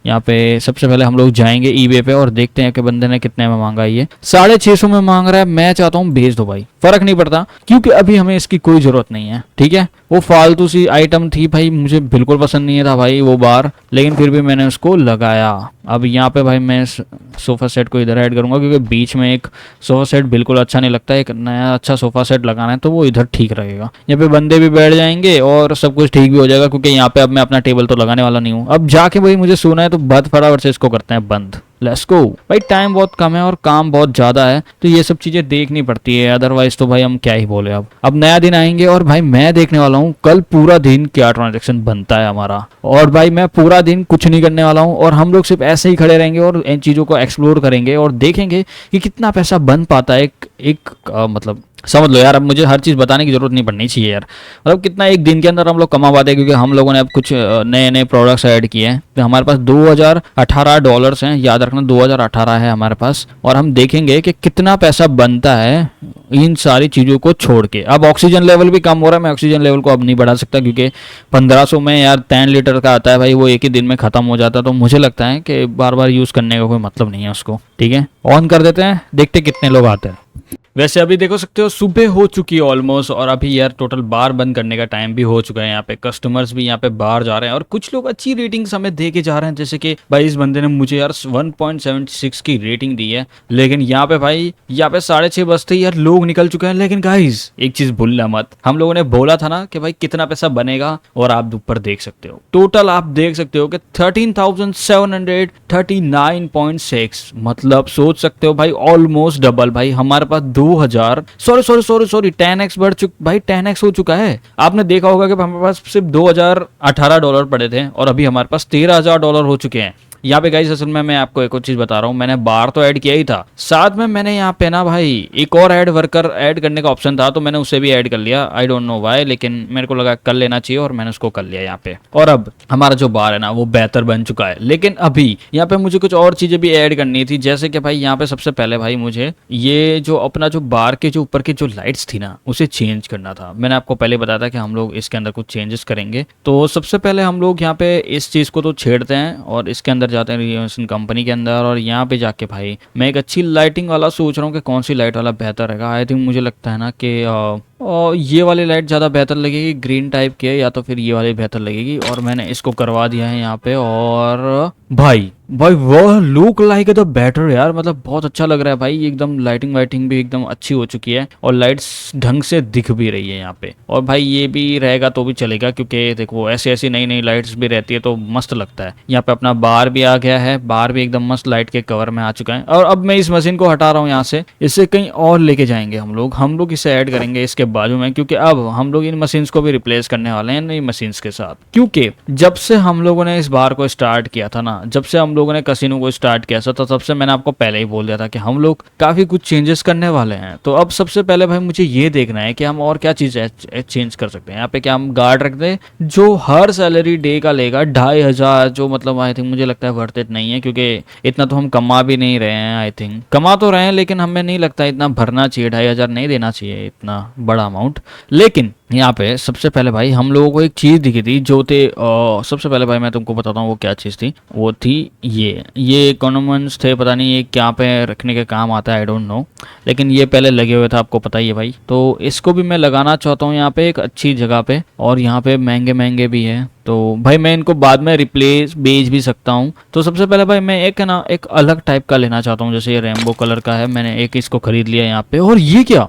यहाँ पे सबसे पहले हम लोग जाएंगे ईबे पे और देखते हैं कि बंदे ने कितने में मांगा। ये 650 में मांग रहा है, मैं चाहता हूँ भेज दो भाई, फर्क नहीं पड़ता क्योंकि अभी हमें इसकी कोई जरूरत नहीं है, ठीक है। वो फालतू सी आइटम थी भाई, मुझे बिल्कुल पसंद नहीं था भाई वो बार, लेकिन फिर भी मैंने उसको लगाया। अब यहाँ पे भाई मैं सोफा सेट को इधर ऐड करूंगा क्योंकि बीच में एक सोफा सेट बिल्कुल अच्छा नहीं लगता, एक नया अच्छा सोफा सेट लगाना है तो वो इधर ठीक रहेगा। यहाँ पे बंदे भी बैठ जाएंगे और सब कुछ ठीक भी हो जाएगा, क्योंकि यहाँ पे अब मैं अपना टेबल तो लगाने वाला नहीं हूँ। अब जाके भाई मुझे सोना है तो बंद, फटाफट से इसको करते हैं बंद। लेट्स गो भाई, टाइम बहुत कम है और काम बहुत ज्यादा है तो ये सब चीजें देखनी पड़ती है, अदरवाइज तो भाई हम क्या ही बोले। अब नया दिन आएंगे और भाई मैं देखने वाला हूँ कल पूरा दिन क्या ट्रांजैक्शन बनता है हमारा। और भाई मैं पूरा दिन कुछ नहीं करने वाला हूँ और हम लोग सिर्फ ऐसे ही खड़े रहेंगे और इन चीजों को एक्सप्लोर करेंगे और देखेंगे कि कितना पैसा बन पाता है। मतलब समझ लो यार, अब मुझे हर चीज़ बताने की जरूरत नहीं पड़नी चाहिए यार, मतलब कितना एक दिन के अंदर हम लोग कमा पाते हैं, क्योंकि हम लोगों ने अब कुछ नए नए प्रोडक्ट्स ऐड किए हैं। तो हमारे पास $2018 हैं, याद रखना 2018 है हमारे पास। और हम देखेंगे कि कितना पैसा बनता है इन सारी चीज़ों को छोड़ के। अब ऑक्सीजन लेवल भी कम हो रहा है, मैं ऑक्सीजन लेवल को अब नहीं बढ़ा सकता क्योंकि 1500 में यार 10 लीटर का आता है भाई, वो एक ही दिन में ख़त्म हो जाता है। तो मुझे लगता है कि बार बार यूज़ करने का कोई मतलब नहीं है उसको, ठीक है। ऑन कर देते हैं, देखते कितने लोग आते हैं। वैसे अभी देखो सकते हो सुबह हो चुकी है ऑलमोस्ट, और अभी यार टोटल बार बंद करने का टाइम भी हो चुका है। यहाँ पे कस्टमर्स भी यहाँ पे बाहर जा रहे हैं और कुछ लोग अच्छी रेटिंग्स हमें दे के जा रहे हैं, जैसे कि भाई इस बंदे ने मुझे यार 1.76 की रेटिंग दी है। लेकिन यहाँ पे भाई यहाँ पे 6:30 बजते ही यार लोग निकल चुके हैं। लेकिन गाइस एक चीज भूलना मत, हम लोगों ने बोला था ना कि भाई कितना पैसा बनेगा, और आप ऊपर देख सकते हो टोटल, आप देख सकते हो कि 13,739.6, मतलब सोच सकते हो भाई ऑलमोस्ट डबल। भाई हमारे पास 2000 सॉरी 10x बढ़ चुका भाई, 10x हो चुका है। आपने देखा होगा कि हमारे पास सिर्फ $2018 पड़े थे और अभी हमारे पास $13,000 हो चुके हैं। यहाँ पे गाइस असल में मैं आपको एक और चीज बता रहा हूँ, मैंने बार तो ऐड किया ही था, साथ में मैंने यहाँ पे ना भाई एक और ऐड वर्कर ऐड करने का ऑप्शन था, तो मैंने उसे भी ऐड कर लिया। आई डोंट नो व्हाई, लेकिन मेरे को लगा कर लेना चाहिए और मैंने उसको कर लिया यहाँ पे। और अब हमारा जो बार है ना वो बेहतर बन चुका है। लेकिन अभी यहाँ पे मुझे कुछ और चीजें भी ऐड करनी थी, जैसे कि भाई यहाँ पे सबसे पहले भाई मुझे ये जो अपना जो बार के जो ऊपर की जो लाइट्स थी ना उसे चेंज करना था। मैंने आपको पहले बताया था कि हम लोग इसके अंदर कुछ चेंजेस करेंगे। तो सबसे पहले हम लोग यहाँ पे इस चीज को तो छेड़ते हैं और इसके अंदर जाते हैं रियोसन कंपनी के अंदर, और यहाँ पे जाके भाई मैं एक अच्छी लाइटिंग वाला सोच रहा हूँ कि कौन सी लाइट वाला बेहतर रहेगा। आई थिंक मुझे लगता है ना कि और ये वाली लाइट ज़्यादा बेहतर लगेगी, ग्रीन टाइप की है, या तो फिर ये वाली बेहतर लगेगी। और मैंने इसको करवा दिया है यहाँ पे। और भाई वो लुक लाइक द बेटर यार, मतलब बहुत अच्छा लग रहा है भाई, एकदम लाइटिंग वाइटिंग भी एकदम अच्छी हो चुकी है और लाइट्स ढंग से दिख भी रही है यहाँ पे। और भाई ये भी रहेगा तो भी चलेगा, क्योंकि देखो ऐसी ऐसी नई नई लाइट्स भी रहती है तो मस्त लगता है। यहाँ पे अपना बार भी आ गया है, बार भी एकदम मस्त लाइट के कवर में आ चुका है। और अब मैं इस मशीन को हटा रहा हूँ यहाँ से, इससे कहीं और लेके जाएंगे हम लोग इसे ऐड करेंगे इसके बाजू में, क्योंकि अब हम लोग इन मशीन्स को भी रिप्लेस करने वाले हैं नई मशीन्स के साथ। क्योंकि जब से हम लोगों ने इस बार को स्टार्ट किया था ना, जब से हम लोगों ने कसिनो को स्टार्ट किया था, तो तब से मैंने आपको पहले ही बोल दिया था कि हम लोग काफी कुछ चेंजेस करने वाले हैं। तो अब सबसे पहले भाई मुझे ये देखना है कि हम और क्या चीज चेंज कर सकते हैं। यहाँ पे क्या हम गार्ड रख दें जो हर सैलरी डे का लेगा 2500, जो मतलब आई थिंक मुझे लगता है वर्थ इट नहीं है, क्योंकि इतना तो हम कमा भी नहीं रहे हैं। आई थिंक कमा तो रहे हैं लेकिन हमें नहीं लगता इतना भरना चाहिए, 2500 नहीं देना चाहिए इतना बड़ा बड़ा अमाउंट। लेकिन यहाँ पे सबसे पहले भाई हम लोगों को एक चीज़ दिखी थी जो थे सबसे पहले भाई मैं तुमको बताता हूँ वो क्या चीज़ थी। वो थी ये इकोनॉमिक्स थे, पता नहीं ये क्या पे रखने के काम आता है, आई डोंट नो, लेकिन ये पहले लगे हुए थे, आपको पता ही है भाई। तो इसको भी मैं लगाना चाहता हूँ यहाँ पे एक अच्छी जगह पे, और यहाँ पे महंगे महंगे भी है, तो भाई मैं इनको बाद में रिप्लेस बेच भी सकता हूँ। तो सबसे पहले भाई मैं एक अलग टाइप का लेना चाहता हूँ, जैसे ये रेनबो कलर का है, मैंने एक इसको खरीद लिया यहाँ पे। और ये क्या,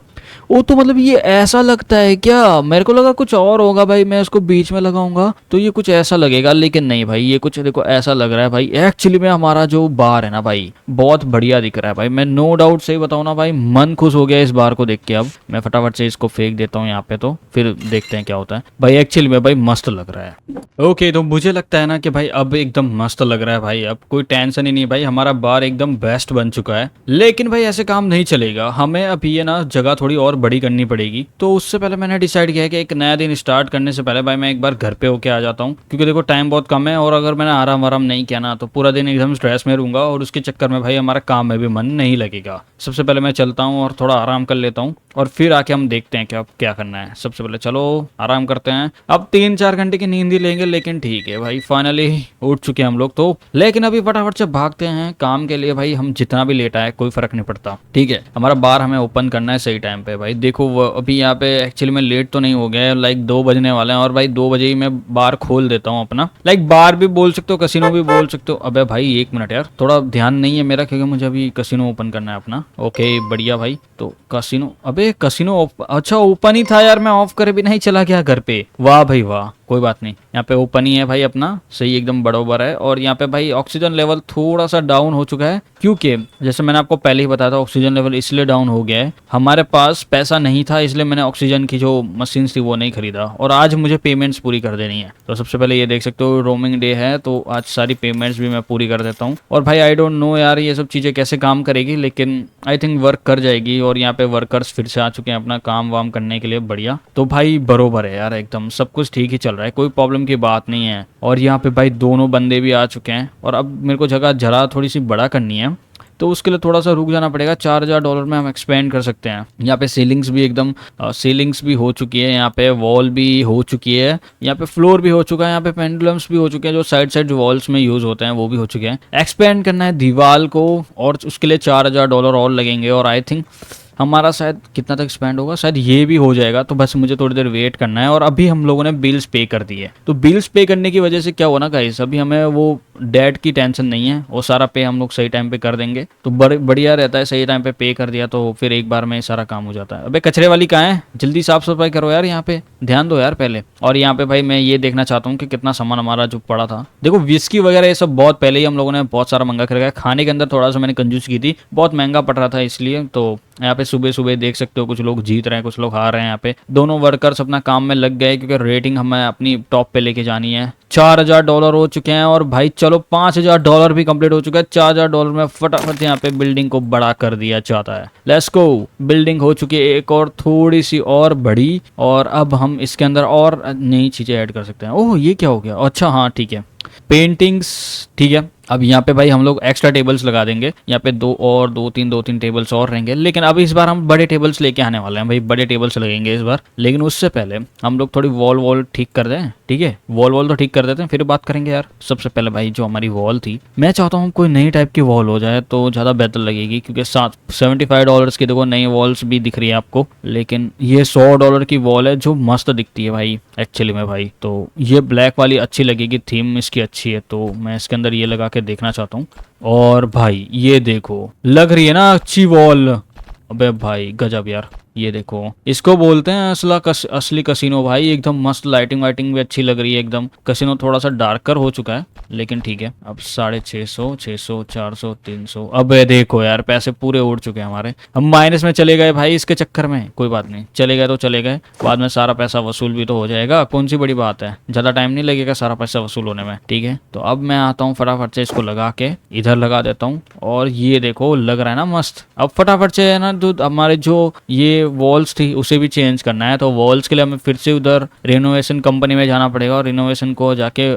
वो तो मतलब ये ऐसा लगता है क्या, मेरे को लगा कुछ और होगा भाई, मैं इसको बीच में लगाऊंगा तो ये कुछ ऐसा लगेगा, लेकिन नहीं भाई, ये कुछ देखो ऐसा लग रहा है भाई। एक्चुअली में हमारा जो बार है ना भाई बहुत बढ़िया दिख रहा है भाई, मैं नो डाउट सही बताऊँ ना भाई, मन खुश हो गया इस बार को देख के। अब मैं फटाफट से इसको फेंक देता हूँ यहाँ पे, तो फिर देखते हैं क्या होता है भाई। एक्चुअली में भाई मस्त लग रहा है। ओके तो मुझे लगता है ना कि भाई अब एकदम मस्त लग रहा है भाई, अब कोई टेंशन ही नहीं भाई, हमारा बार एकदम बेस्ट बन चुका है। लेकिन भाई ऐसे काम नहीं चलेगा, हमें अभी ये ना जगह थोड़ी और बड़ी करनी पड़ेगी। तो उससे पहले मैंने डिसाइड किया है कि एक नया दिन स्टार्ट करने से पहले भाई मैं एक बार घर पे होके आ जाता हूँ, क्योंकि देखो टाइम बहुत कम है, और अगर मैंने आराम आराम नहीं किया ना तो पूरा दिन एकदम स्ट्रेस में रहूंगा, और उसके चक्कर में भाई हमारा काम में भी मन नहीं लगेगा। सबसे पहले मैं चलता हूँ और थोड़ा आराम कर लेता हूँ, और फिर आके हम देखते हैं क्या करना है। सबसे पहले चलो आराम करते हैं, अब 3-4 घंटे की नींद ही लेंगे, लेकिन ठीक है भाई फाइनली उठ चुके हैं हम लोग तो। लेकिन अभी फटाफट से भागते हैं काम के लिए भाई, हम जितना भी लेट आए कोई फर्क नहीं पड़ता, ठीक है। हमारा बार हमें ओपन करना है सही टाइम पे भाई। देखो अभी यहाँ पे एक्चुअली में लेट तो नहीं हो गया है, लाइक 2 बजने वाले हैं, और भाई 2 बजे ही मैं बार खोल देता हूँ अपना, लाइक बार भी बोल सकते हो, कसिनो भी बोल सकते हो। अबे भाई 1 मिनट यार, थोड़ा ध्यान नहीं है मेरा, क्योंकि मुझे अभी कसिनो ओपन करना है अपना। ओके बढ़िया भाई, तो कसिनो, अबे कसिनो अच्छा ओपन ही था यार, मैं ऑफ करे भी नहीं चला गया घर पे। वाह भाई वाह, कोई बात नहीं, यहाँ पे ओपन ही है भाई अपना, सही एकदम बरोबर है। और यहाँ पे भाई ऑक्सीजन लेवल थोड़ा सा डाउन हो चुका है, क्योंकि जैसे मैंने आपको पहले ही बताया था ऑक्सीजन लेवल इसलिए डाउन हो गया है, हमारे पास पैसा नहीं था, इसलिए मैंने ऑक्सीजन की जो मशीन थी वो नहीं खरीदा, और आज मुझे पेमेंट्स पूरी कर देनी है। तो सबसे पहले ये देख सकते हो रोमिंग डे है, तो आज सारी पेमेंट्स भी मैं पूरी कर देता हूँ। और भाई आई डोंट नो यार ये सब चीज़ें कैसे काम करेगी, लेकिन आई थिंक वर्क कर जाएगी। और यहाँ पे वर्कर्स फिर से आ चुके हैं अपना काम वाम करने के लिए, बढ़िया। तो भाई बरोबर है यार, एकदम सब कुछ ठीक ही चल रहा है, कोई प्रॉब्लम की बात नहीं है। और यहाँ पे भाई दोनों बंदे भी आ चुके हैं, और अब मेरे को जगह जरा थोड़ी सी बड़ा करनी है, तो उसके लिए थोड़ा सा रुक जाना पड़ेगा। $4000 में हम एक्सपेंड कर सकते हैं। यहाँ पे सीलिंग्स भी एकदम सीलिंग्स भी हो चुकी है, यहाँ पे वॉल भी हो चुकी है, यहाँ पे फ्लोर भी हो चुका है, यहाँ पे पेंडुलम्स भी हो चुके हैं जो साइड वॉल्स में यूज होते हैं, वो भी हो चुके हैं। एक्सपेंड करना है दीवार को, और उसके लिए $4000 और लगेंगे, और आई थिंक हमारा शायद कितना तक स्पेंड होगा, शायद ये भी हो जाएगा। तो बस मुझे थोड़ी देर वेट करना है। और अभी हम लोगों ने बिल्स पे कर दिए, तो बिल्स पे करने की वजह से क्या हुआ ना गाइस, अभी हमें वो डेट की टेंशन नहीं है, वो सारा पे हम लोग सही टाइम पे कर देंगे, तो बढ़िया रहता है। सही टाइम पे कर दिया तो फिर एक बार में सारा काम हो जाता है। अबे कचरे वाली कहाँ है, जल्दी साफ सफाई करो यार, यहाँ पे ध्यान दो यार पहले। और यहाँ पे भाई मैं ये देखना चाहता हूँ कि कितना सामान हमारा जो पड़ा था। देखो विस्की वगैरह ये सब बहुत पहले ही हम लोगों ने बहुत सारा मंगा कर रखा है। खाने के अंदर थोड़ा सा मैंने कंजूस की थी, बहुत महंगा पड़ रहा था इसलिए। तो यहाँ पे सुबह सुबह देख सकते हो कुछ लोग जीत रहे हैं, कुछ लोग हार रहे हैं। यहाँ पे दोनों वर्कर्स अपना काम में लग गए, क्योंकि रेटिंग हमें अपनी टॉप पे लेके जानी है। $4000 हो चुके हैं, और भाई चलो $5000 भी कंप्लीट हो चुका है। $4000 में फटाफट यहाँ पे बिल्डिंग को बड़ा कर दिया जाता है। लेट्स गो, बिल्डिंग हो चुकी है एक और थोड़ी सी और बड़ी, और अब हम इसके अंदर और नई चीजें ऐड कर सकते हैं। ओह ये क्या हो गया, अच्छा हाँ ठीक है, पेंटिंग्स ठीक है। अब यहाँ पे भाई हम लोग एक्स्ट्रा टेबल्स लगा देंगे, यहाँ पे दो तीन टेबल्स और रहेंगे। लेकिन अब इस बार हम बड़े टेबल्स लेके आने वाले हैं भाई, बड़े टेबल्स लगेंगे इस बार। लेकिन उससे पहले हम लोग थोड़ी वॉल ठीक कर दें, ठीक है। वॉल तो ठीक कर देते हैं, फिर बात करेंगे यार। सबसे पहले भाई जो हमारी वॉल थी, मैं चाहता हूँ कोई नई टाइप की वॉल हो जाए तो ज़्यादा बेहतर लगेगी, क्योंकि $75 की देखो नई वॉल्स भी दिख रही है आपको, लेकिन ये $100 की वॉल है जो मस्त दिखती है भाई एक्चुअली में भाई। तो ये ब्लैक वाली अच्छी लगेगी, थीम इसकी अच्छी है, तो मैं इसके अंदर ये लगा के देखना चाहता हूँ। और भाई ये देखो लग रही है ना अच्छी वॉल, अबे भाई गजब यार, ये देखो इसको बोलते हैं असली कसिनो भाई। एकदम मस्त लाइटिंग वाइटिंग भी अच्छी लग रही है एकदम। कसिनो थोड़ा सा डार्कर हो चुका है, लेकिन ठीक है। अब 650, 600, 400, 300, अब देखो यार पैसे पूरे उड़ चुके हैं हमारे। हम माइनस में चले गए भाई इसके चक्कर में, कोई बात नहीं, चले गए तो चले गए, बाद में सारा पैसा वसूल भी तो हो जाएगा, कौन सी बड़ी बात है, ज्यादा टाइम नहीं लगेगा सारा पैसा वसूल होने में, ठीक है। तो अब मैं आता हूँ फटाफट से इसको लगा के इधर लगा देता हूँ, और ये देखो लग रहा है ना मस्त। अब फटाफट से है ना जो हमारे जो ये वॉल्स थी उसे भी चेंज करना है, तो वॉल्स के लिए हमें फिर से उधर रिनोवेशन कंपनी में जाना पड़ेगा, और रिनोवेशन को जाके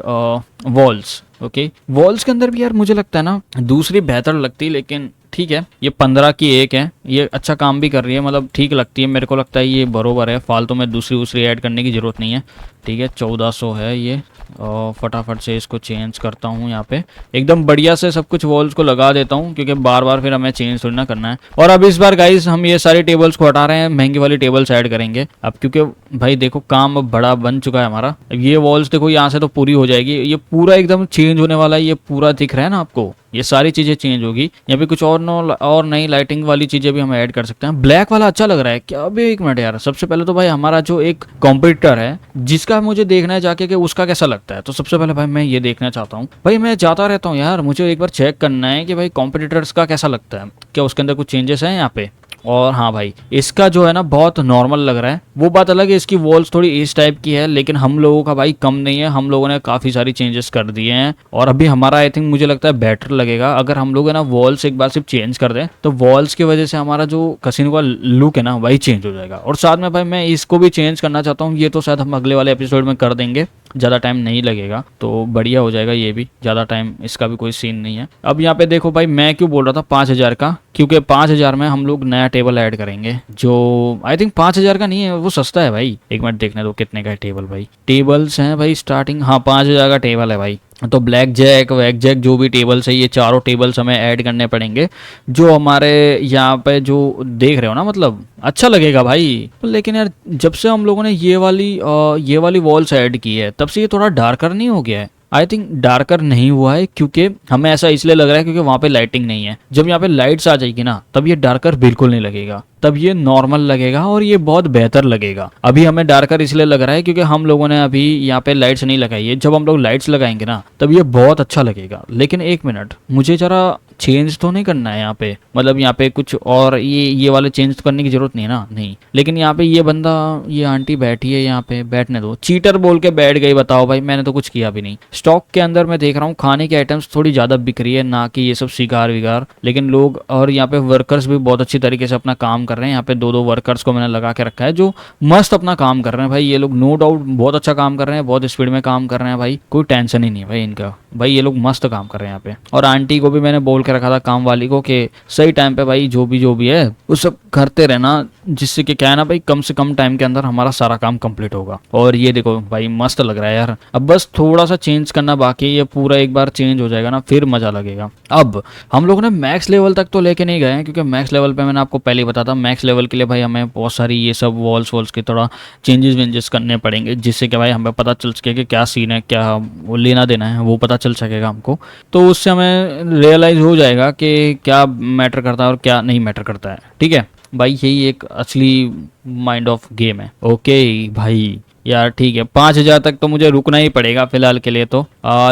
वॉल्स, ओके। वॉल्स के अंदर भी यार मुझे लगता है ना दूसरी बेहतर लगती, लेकिन ठीक है, ये 15 की एक है, ये अच्छा काम भी कर रही है, मतलब ठीक लगती है मेरे को, लगता है ये बरोबर है, फालतू में दूसरी ऐड करने की ज़रूरत नहीं है। ठीक है, 1400 है ये, और फटाफट से इसको चेंज करता हूँ। यहाँ पे एकदम बढ़िया से सब कुछ वॉल्स को लगा देता हूँ, क्योंकि बार बार फिर हमें चेंज थोड़ी ना करना है। और अब इस बार गाइस हम ये सारी टेबल्स को हटा रहे हैं, महंगी वाली टेबल्स ऐड करेंगे अब, क्योंकि भाई देखो काम अब बड़ा बन चुका है हमारा। अब ये वॉल्स देखो यहाँ से तो पूरी हो जाएगी, ये पूरा एकदम चेंज होने वाला है, ये पूरा दिख रहा है ना आपको, ये सारी चीजें चेंज होगी। यहाँ पे कुछ और नई लाइटिंग वाली चीजें भी हम ऐड कर सकते हैं। ब्लैक वाला अच्छा लग रहा है क्या? अभी एक मिनट यार, सबसे पहले तो भाई हमारा जो एक कॉम्पिटिटर है जिसका मुझे देखना है जाके कि उसका कैसा लगता है, तो सबसे पहले भाई मैं ये देखना चाहता हूँ। भाई मैं जाता रहता हूँ यार, मुझे एक बार चेक करना है कि भाई कॉम्पिटिटर्स का कैसा लगता है, क्या उसके अंदर कुछ चेंजेस हैं यहाँ पे। और हाँ भाई, इसका जो है ना बहुत नॉर्मल लग रहा है, वो बात अलग है, इसकी वॉल्स थोड़ी इस टाइप की है, लेकिन हम लोगों का भाई कम नहीं है, हम लोगों ने काफ़ी सारी चेंजेस कर दिए हैं। और अभी हमारा आई थिंक मुझे लगता है बेटर लगेगा अगर हम लोग है ना वॉल्स एक बार सिर्फ चेंज कर दें, तो वॉल्स की वजह से हमारा जो कसिनो का लुक है ना वही चेंज हो जाएगा। और साथ में भाई मैं इसको भी चेंज करना चाहता हूँ, ये तो शायद हम अगले वाले एपिसोड में कर देंगे, ज़्यादा टाइम नहीं लगेगा, तो बढ़िया हो जाएगा ये भी, ज़्यादा टाइम इसका भी कोई सीन नहीं है। अब यहाँ पे देखो भाई, मैं क्यों बोल रहा था 5000 का, क्योंकि 5000 में हम लोग नया टेबल ऐड करेंगे, जो आई थिंक 5000 का नहीं है, वो सस्ता है भाई। एक मिनट देखने दो कितने का है टेबल भाई। टेबल्स हैं भाई स्टार्टिंग, हाँ 5000 का टेबल है भाई। तो ब्लैक जैक वैक जैक जो भी टेबल्स है, ये चारों टेबल्स हमें ऐड करने पड़ेंगे, जो हमारे यहाँ पे जो देख रहे हो ना, मतलब अच्छा लगेगा भाई। लेकिन यार जब से हम लोगों ने ये वाली वॉल्स ऐड की है, तब से ये थोड़ा डार्कर नहीं हो गया है? आई थिंक डार्कर नहीं हुआ है, क्योंकि हमें ऐसा इसलिए लग रहा है क्योंकि वहाँ पे लाइटिंग नहीं है। जब यहाँ पे लाइट्स आ जाएगी ना, तब ये डार्कर बिल्कुल नहीं लगेगा, तब ये नॉर्मल लगेगा और ये बहुत बेहतर लगेगा। अभी हमें डार्कर इसलिए लग रहा है क्योंकि हम लोगों ने अभी यहाँ पे लाइट्स नहीं लगाई है, जब हम लोग लाइट्स लगाएंगे ना तब ये बहुत अच्छा लगेगा। लेकिन एक मिनट, मुझे जरा चेंज तो नहीं करना है यहाँ पे, मतलब यहाँ पे कुछ और ये वाले चेंज करने की जरूरत नहीं है ना, नहीं। लेकिन यहाँ पे ये बंदा, ये आंटी बैठी है यहाँ पे, बैठने दो। चीटर बोल के बैठ गई, बताओ भाई, मैंने तो कुछ किया भी नहीं। स्टॉक के अंदर मैं देख रहा हूँ खाने की आइटम्स थोड़ी ज्यादा बिक रही है, ना कि ये सब शिकार विगार, लेकिन लोग और यहाँ पे वर्कर्स भी बहुत अच्छी तरीके से अपना काम कर रहे हैं। यहाँ पे 2-2 वर्कर्स को मैंने लगा के रखा है जो मस्त अपना काम कर रहे हैं भाई। ये लोग नो डाउट बहुत अच्छा काम कर रहे हैं, बहुत स्पीड में काम कर रहे हैं भाई, कोई टेंशन ही नहीं है भाई इनका। भाई ये लोग मस्त काम कर रहे हैं यहाँ पे। और आंटी को भी मैंने बोल के रखा था, काम वाली को, कि सही टाइम पे भाई जो भी है वो सब करते रहना, जिससे कि क्या है ना भाई, कम से कम टाइम के अंदर हमारा सारा काम कंप्लीट होगा। और ये देखो भाई मस्त लग रहा है यार, अब बस थोड़ा सा चेंज करना बाकी है, ये पूरा एक बार चेंज हो जाएगा ना फिर मजा लगेगा। अब हम लोग ने मैक्स लेवल तक तो लेके नहीं गए हैं, क्योंकि मैक्स लेवल पे मैंने आपको पहले ही बताया था, मैक्स लेवल के लिए भाई हमें बहुत सारी ये सब वॉल्स की थोड़ा चेंजेस करने पड़ेंगे, जिससे कि भाई हमें पता चल सके कि क्या सीन है, क्या वो लेना देना है, वो पता चल सकेगा हमको। तो उससे हमें रियलाइज हो जाएगा कि क्या मैटर करता है और क्या नहीं मैटर करता है। ठीक है भाई, यही एक असली माइंड ऑफ गेम है। ओके भाई यार ठीक है, 5000 तक तो मुझे रुकना ही पड़ेगा फिलहाल के लिए तो।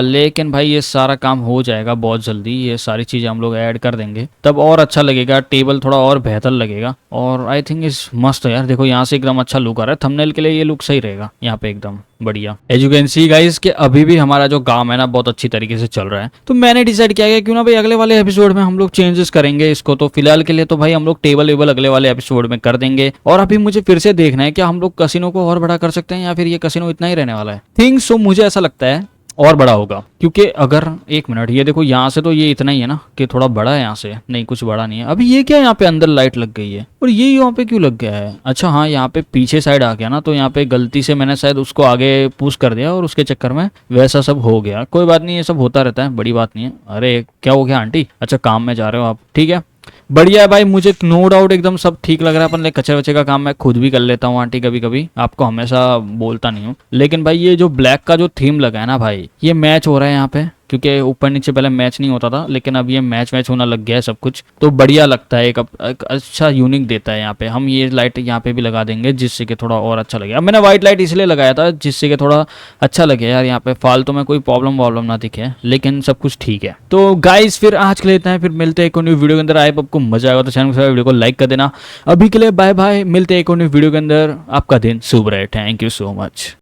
लेकिन भाई ये सारा काम हो जाएगा बहुत जल्दी, ये सारी चीज़ें हम लोग ऐड कर देंगे, तब और अच्छा लगेगा, टेबल थोड़ा और बेहतर लगेगा। और आई थिंक इस मस्त है यार, देखो यहाँ से एकदम अच्छा लुक आ रहा है, थंबनेल के लिए ये लुक सही रहेगा यहाँ पे, एकदम बढ़िया। As you can see guys कि अभी भी हमारा जो काम है ना बहुत अच्छी तरीके से चल रहा है। तो मैंने डिसाइड किया है क्यों ना भाई अगले वाले एपिसोड में हम लोग चेंजेस करेंगे इसको। तो फिलहाल के लिए तो भाई हम लोग टेबल वेबल अगले वाले एपिसोड में कर देंगे। और अभी मुझे फिर से देखना है क्या हम लोग कसिनो को और बड़ा कर सकते हैं, या फिर ये कसिनो इतना ही रहने वाला है। थिंक सो, मुझे ऐसा लगता है और बड़ा होगा, क्योंकि अगर एक मिनट, ये देखो यहाँ से तो ये इतना ही है ना, कि थोड़ा बड़ा है यहाँ से, नहीं कुछ बड़ा नहीं है। अभी ये क्या यहाँ पे अंदर लाइट लग गई है, और ये यहाँ पे क्यों लग गया है? अच्छा हाँ, यहाँ पे पीछे साइड आ गया ना, तो यहाँ पे गलती से मैंने शायद उसको आगे पुश कर दिया और उसके चक्कर में वैसा सब हो गया। कोई बात नहीं, ये सब होता रहता है, बड़ी बात नहीं है। अरे क्या हो गया आंटी? अच्छा काम में जा रहे हो आप, ठीक है बढ़िया है भाई, मुझे नो डाउट एकदम सब ठीक लग रहा है। अपन कचरे वच्चे का काम मैं खुद भी कर लेता हूँ आंटी, कभी कभी, आपको हमेशा बोलता नहीं हूँ। लेकिन भाई ये जो ब्लैक का जो थीम लगा है ना भाई, ये मैच हो रहा है यहाँ पे, क्योंकि ऊपर नीचे पहले मैच नहीं होता था, लेकिन अब ये मैच होना लग गया है सब कुछ, तो बढ़िया लगता है, एक अच्छा यूनिक देता है यहाँ पे। हम ये लाइट यहाँ पे भी लगा देंगे, जिससे कि थोड़ा और अच्छा लगे। अब मैंने व्हाइट लाइट इसलिए लगाया था जिससे कि थोड़ा अच्छा लगे यार, यहाँ पे फालतू में कोई प्रॉब्लम ना दिखे, लेकिन सब कुछ ठीक है। तो गाइस फिर आज के लिए इतना है, फिर मिलते हैं एक और न्यू वीडियो के अंदर। आए आपको मजा आएगा तो चैनल को वीडियो को लाइक कर देना। अभी के लिए बाय बाय, मिलते हैं एक और न्यू वीडियो के अंदर। आपका दिन शुभ रहे, थैंक यू सो मच।